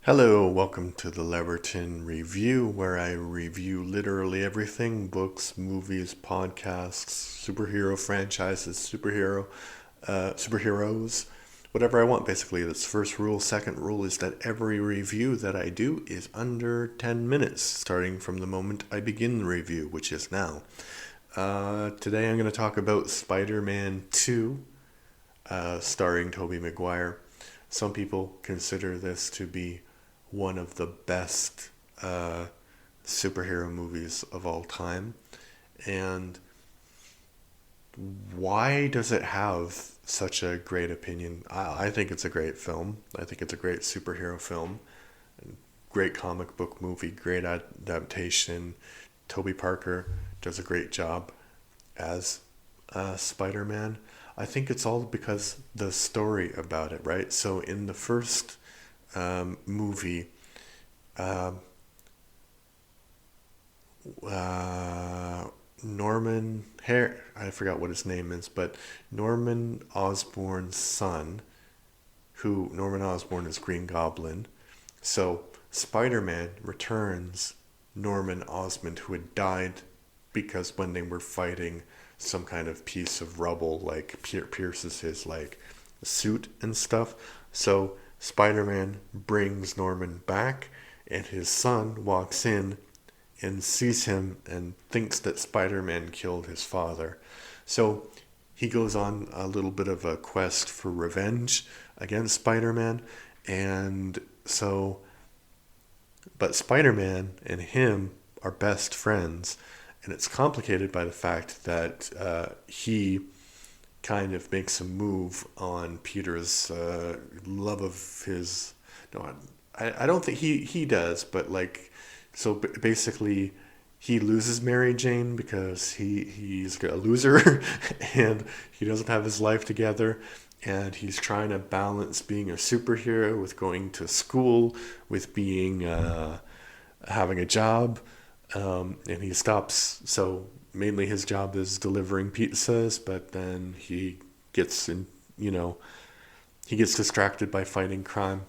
Hello, welcome to the Leverton Review, where I review literally everything: books, movies, podcasts, superhero franchises, superheroes, whatever I want, basically. That's the first rule. Second rule is that every review that I do is under 10 minutes, starting from the moment I begin the review, which is now. Today I'm going to talk about Spider-Man 2, starring Tobey Maguire. Some people consider this to be one of the best superhero movies of all time. And why does it have such a great opinion? I think it's a great film. I think it's a great superhero film. Great comic book movie, great adaptation. Toby Parker does a great job as Spider-Man. I think it's all because the story about it, right? So in the first movie, um, uh, Norman Hare, I forgot what his name is, but Norman Osborn's son, who Norman Osborn is Green Goblin. So Spider-Man returns Norman Osborn, who had died because when they were fighting, some kind of piece of rubble like pierces his like suit and stuff. So Spider-Man brings Norman back, and his son walks in and sees him and thinks that Spider-Man killed his father. So he goes on a little bit of a quest for revenge against Spider-Man. And so, but Spider-Man and him are best friends. And it's complicated by the fact that he kind of makes a move on Peter's love of his. No, I don't think he does, but like, so basically, he loses Mary Jane because he's a loser and he doesn't have his life together. And he's trying to balance being a superhero with going to school, with being having a job, and he stops. So mainly his job is delivering pizzas, but then gets in, you know, he gets distracted by fighting crime.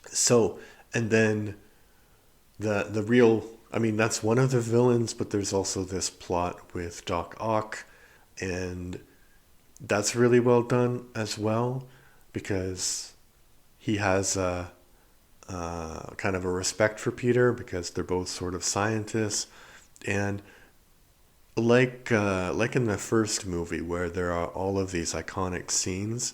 So, and then the real, I mean, that's one of the villains, but there's also this plot with Doc Ock, and that's really well done as well because he has a kind of a respect for Peter because they're both sort of scientists. And like in the first movie where there are all of these iconic scenes,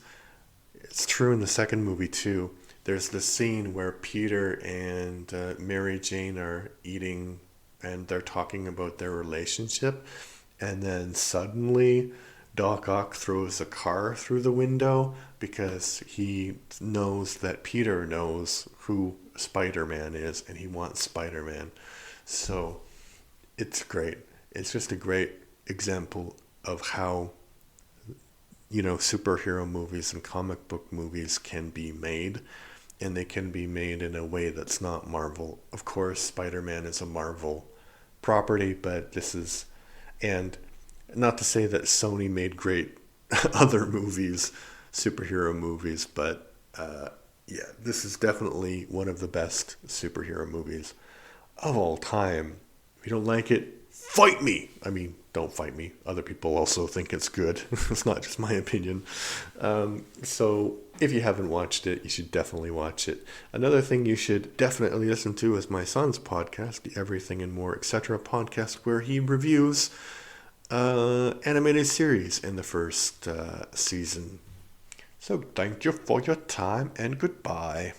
it's true in the second movie too. There's the scene where Peter and Mary Jane are eating and they're talking about their relationship, and then suddenly Doc Ock throws a car through the window because he knows that Peter knows who Spider-Man is and he wants Spider-Man. So it's great. It's just a great example of how, superhero movies and comic book movies can be made, and they can be made in a way that's not Marvel. Of course, Spider-Man is a Marvel property, but this is, and not to say that Sony made great other movies, superhero movies, but yeah, this is definitely one of the best superhero movies of all time. If you don't like it, fight me. I mean, don't fight me. Other people also think it's good. It's not just my opinion. So if you haven't watched it, you should definitely watch it. Another thing you should definitely listen to is my son's podcast, the Everything and More Etc. podcast, where he reviews animated series in the first season. So thank you for your time and goodbye.